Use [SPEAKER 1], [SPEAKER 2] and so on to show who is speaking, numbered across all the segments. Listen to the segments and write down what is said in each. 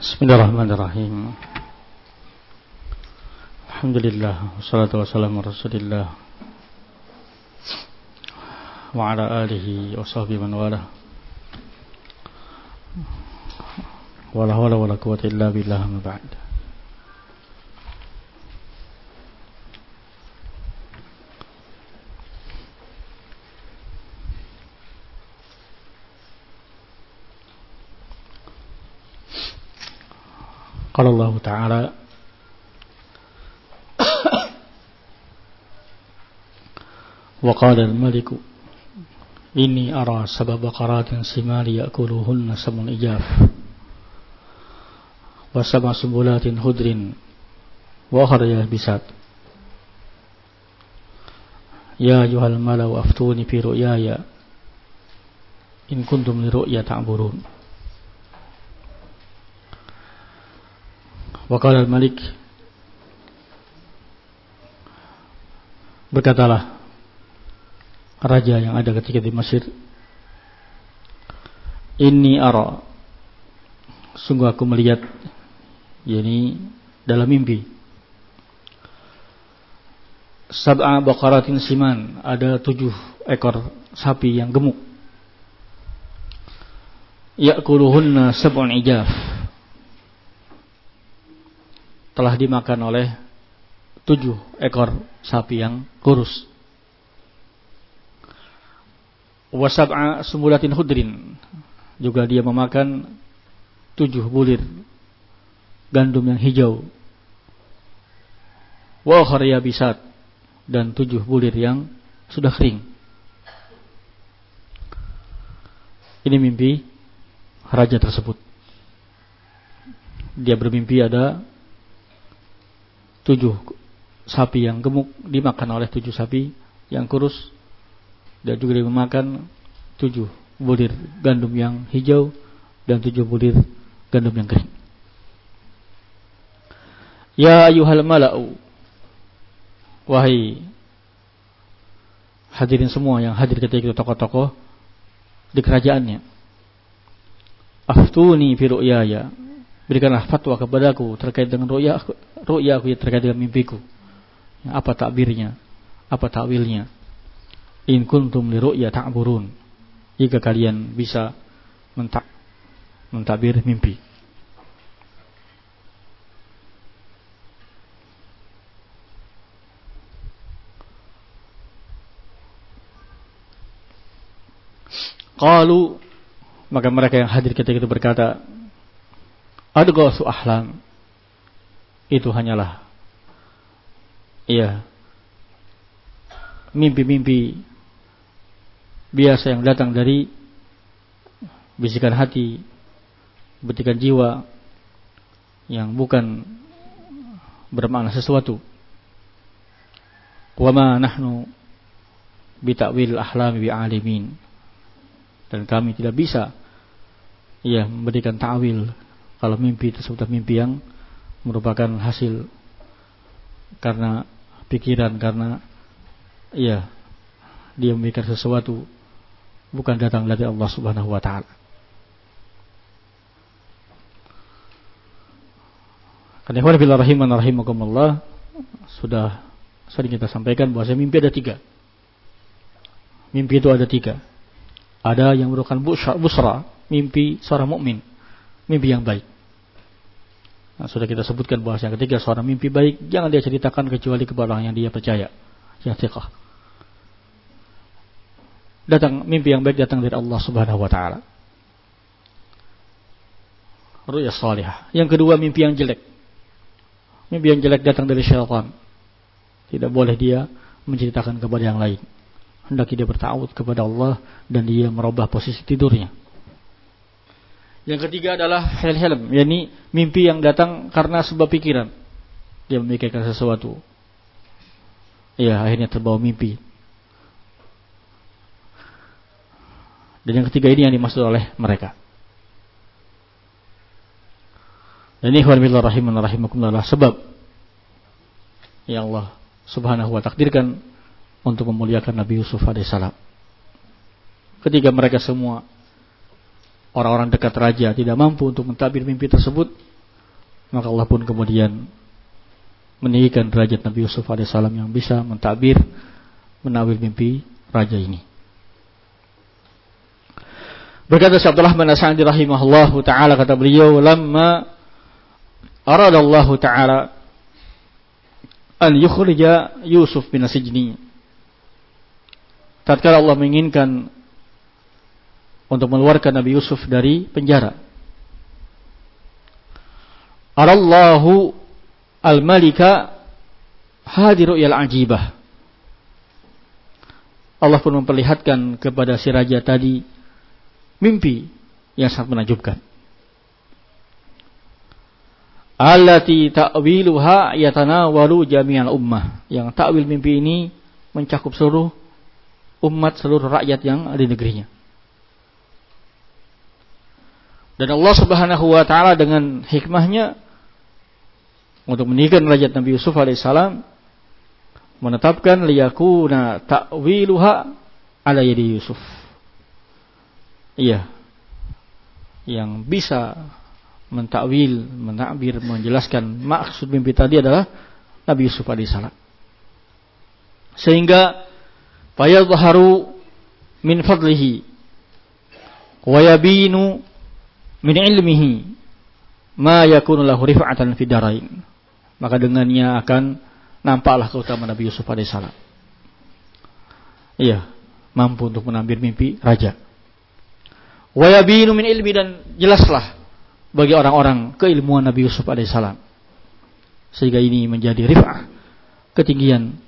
[SPEAKER 1] Bismillahirrahmanirrahim. Alhamdulillah, wassalatu wassalamu ala Rasulillah wa ala alihi wa sahbihi man wala. Wala hawla wala quwwata illa billah, amma ba'd. Qala Allah Ta'ala wa qala al-maliku inni ara sab'a baqaratin simali ya'kuluhunna sab'un ijaf wa sab'a sumbulatin khudrin wa ukhra yabisat ya ayyuhal malau aftuni fi ru'yaya in kuntum li ru'ya ta'burun. Wa qala al-malik, berkatalah raja yang ada ketika di Mesir, inni ara, sungguh aku melihat, yakni dalam mimpi, sab'a baqaratin siman, ada 7 ekor sapi yang gemuk, ya'kuluhunna sab'un ijaf, telah dimakan oleh 7 ekor sapi yang kurus. Wa sab'a sumbulatin khudrin, juga dia memakan 7 bulir gandum yang hijau. Wa ukhra yabisat, dan 7 bulir yang sudah kering. Ini mimpi raja tersebut. Dia bermimpi ada 7 sapi yang gemuk dimakan oleh 7 sapi yang kurus, dan juga dia memakan 7 bulir gandum yang hijau dan 7 bulir gandum yang kering. Ya ayyuhal mala'u, wahai hadirin semua yang hadir ketika itu, tokoh-tokoh di kerajaannya, aftuni fi ru'yaya, berikanlah fatwa kepadaku terkait dengan ru'yaku, terkait dengan mimpiku. Apa takbirnya? Apa takwilnya? In kuntum li ru'ya ta'burun, jika kalian bisa mentakbir mimpi. Qalu, maka mereka yang hadir ketika itu berkata, adghasu ahlam, itu hanyalah mimpi-mimpi biasa yang datang dari bisikan hati, bisikan jiwa, yang bukan bermakna sesuatu. Wa ma nahnu bi ta'wil ahlami bi alimin, dan kami tidak bisa memberikan ta'wil kalau mimpi tersebut mimpi yang merupakan hasil karena pikiran, karena dia memikir sesuatu bukan datang dari Allah Subhanahu wa taala. Karena ikhwan fillah rahimakumullah, sudah sering kita sampaikan bahwa mimpi ada 3. Mimpi itu ada 3. Ada yang merupakan busra, mimpi seorang mukmin, mimpi yang baik. Nah, sudah kita sebutkan bahwa yang ketiga, seorang mimpi baik jangan dia ceritakan kecuali kepada orang yang dia percaya, yang thiqah. Datang mimpi yang baik datang dari Allah Subhanahu wa taala. Ru'ya salihah. Yang kedua, mimpi yang jelek. Mimpi yang jelek datang dari syaitan. Tidak boleh dia menceritakan kepada yang lain. Hendaknya dia bertawud kepada Allah dan dia merubah posisi tidurnya. Yang ketiga adalah hilm, yakni mimpi yang datang karena sebab pikiran. Dia memikirkan sesuatu, akhirnya terbawa mimpi. Dan yang ketiga ini yang dimaksud oleh mereka. Dan ini ikhwan fillah rahimakumullah, sebab ya Allah Subhanahu wa takdirkan untuk memuliakan Nabi Yusuf alaihissalam. Ketika mereka semua orang-orang dekat raja tidak mampu untuk mentabir mimpi tersebut, Maka Allah pun kemudian meninggikan derajat Nabi Yusuf alaihissalam yang bisa mentakbir, menawil mimpi raja ini. Berkata Syekh Abdullah bin Sa'di rahimahullahu taala, kata beliau, lamma arada Allah taala an yukhrija Yusuf bin sijni, tatkala Allah menginginkan untuk mengeluarkan Nabi Yusuf dari penjara, arallahu al-malika hadiru il ajibah, Allah pun memperlihatkan kepada si raja tadi mimpi yang sangat menakjubkan. Allati ta'wiluha yatanawalu jami'al ummah, yang takwil mimpi ini mencakup seluruh umat, seluruh rakyat yang ada di negerinya. Dan Allah Subhanahu wa taala dengan hikmahnya untuk meninggikan derajat Nabi Yusuf alaihissalam menetapkan liyakuna ta'wiluha ala yadi Yusuf. Iya, yang bisa mentakwil, menakbir, menjelaskan maksud mimpi tadi adalah Nabi Yusuf alaihissalam. Sehingga fayadharu min fadlihi wa yabinu min ilmihi ma yakunu lahu rif'atan fid darain. Maka dengannya akan nampaklah keutamaan Nabi Yusuf alaihissalam. Iya, mampu untuk menakbir mimpi raja. Wa yabinu min ilmi, dan jelaslah bagi orang-orang keilmuan Nabi Yusuf alaihissalam, sehingga ini menjadi rif'ah, ketinggian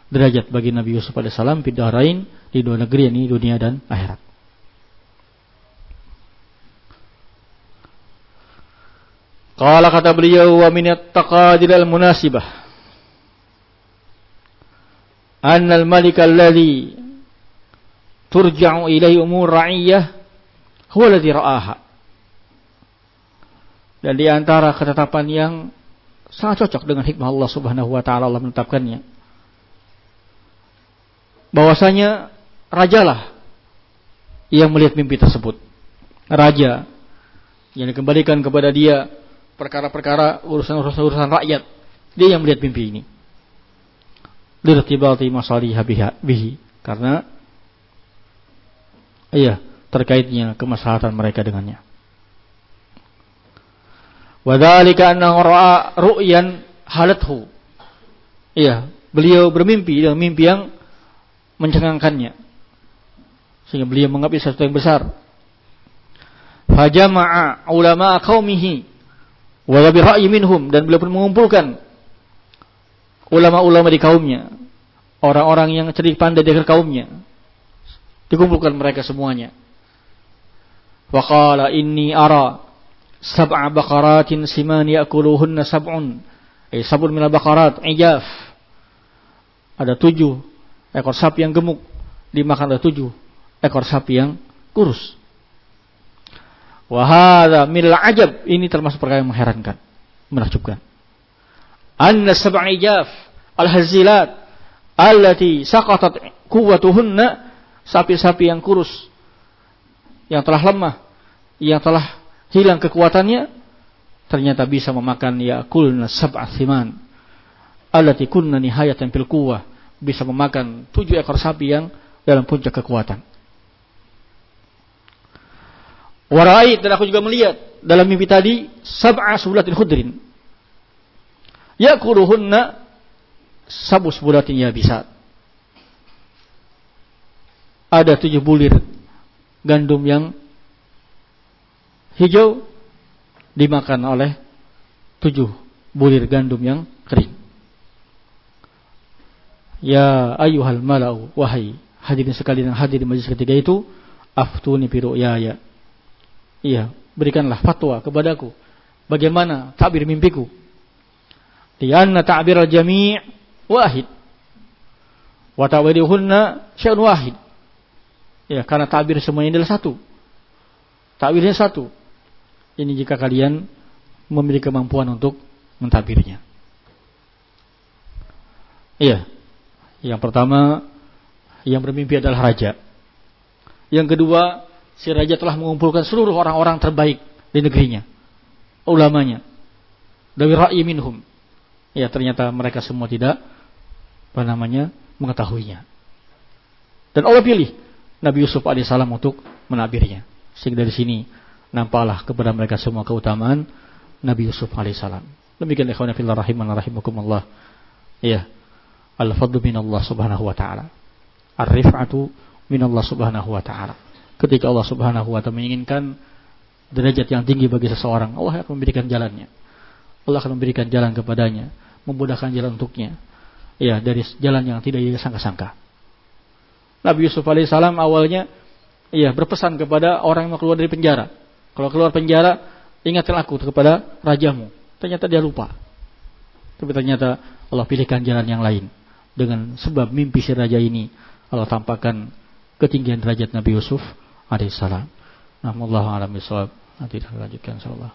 [SPEAKER 1] derajat bagi Nabi Yusuf alaihissalam fid darain, di dua negeri, ini dunia dan akhirat. Qala, kata beliau, wa min at-taqadir al-munasibah anna al-malika alladhi turja'u ilayhi umur ra'iyyah huwa alladhi ra'aha. Dan di antara ketetapan yang sangat cocok dengan hikmah Allah Subhanahu wa taala, Allah menetapkannya bahwasanya rajalah yang melihat mimpi tersebut. Raja yang dikembalikan kepada dia perkara-perkara urusan rakyat, dia yang melihat mimpi ini. Lirtibati masaliha bihi, karena terkaitnya kemaslahatan mereka dengannya. Wa dzalika annahu ra'a ru'yan halathu. Beliau bermimpi dengan mimpi yang mencengangkannya, sehingga beliau menganggap sesuatu yang besar. Fajama'a ulama qaumihi wa bi ra'yi minhum, dan beliau pun mengumpulkan ulama-ulama di kaumnya, orang-orang yang cerdik pandai di kaumnya, dikumpulkan mereka semuanya. Wa qala inni ara sab'a baqaratin siman ya'kuluhunna sab'un, sab'un minal baqarat ijaf. Ada 7 ekor sapi yang gemuk dimakan oleh 7 ekor sapi yang kurus. Wa hadza minal ajab, ini termasuk perkara yang mengherankan, menakjubkan. Anna sab'a ijaf al-hazilat allati saqatat quwwatuhunna, sapi-sapi yang kurus, yang telah lemah, yang telah hilang kekuatannya, ternyata bisa memakan yakulna sab'a thiman allati kunna nihayatan fil quwwah, bisa memakan 7 ekor sapi yang dalam puncak kekuatan. Warai, dan aku juga melihat dalam mimpi tadi sab'a subulatin khudrin yakuluhunna sab'u subulatin yabisat. Ada 7 bulir gandum yang hijau dimakan oleh 7 bulir gandum yang kering. Ya ayyuhal mala'u, wahai hadirin sekalian yang hadir di majelis ketiga itu, aftuni bi ru'yaya. Berikanlah fatwa kepadaku bagaimana takbir mimpiku. Di anna ta'bir al-jami' wahid wa ta'wiluhunna syai'un wahid. Karena takbir semuanya adalah satu. Takwilnya satu. Ini jika kalian memiliki kemampuan untuk mentakbirnya. Yang pertama, yang bermimpi adalah raja. Yang kedua, si raja telah mengumpulkan seluruh orang-orang terbaik di negerinya, ulamanya. Dari ra'i minhum. Ya, ternyata mereka semua tidak mengetahuinya. Dan Allah pilih Nabi Yusuf alaihissalam untuk menabirnya. Sehingga dari sini nampaklah kepada mereka semua keutamaan Nabi Yusuf alaihissalam. Demikian ikhwan fillah rahimana rahimakumullah. Ya, al-fadlu minallah subhanahu wa ta'ala. Ar-rif'atu minallah subhanahu wa ta'ala. Ketika Allah subhanahu wa ta'ala menginginkan derajat yang tinggi bagi seseorang, Allah akan memberikan jalannya. Allah akan memberikan jalan kepadanya, memudahkan jalan untuknya. Ya, dari jalan yang tidak disangka-sangka. Nabi Yusuf alaihissalam awalnya berpesan kepada orang yang mau keluar dari penjara. Kalau keluar penjara, ingatkan aku kepada rajamu. Ternyata dia lupa. Tapi ternyata Allah pilihkan jalan yang lain. Dengan sebab mimpi si raja ini, Allah tampakkan ketinggian derajat Nabi Yusuf alaihissalam. Wallahu a'lam bishawab. Nanti kita lanjutkan insyaallah.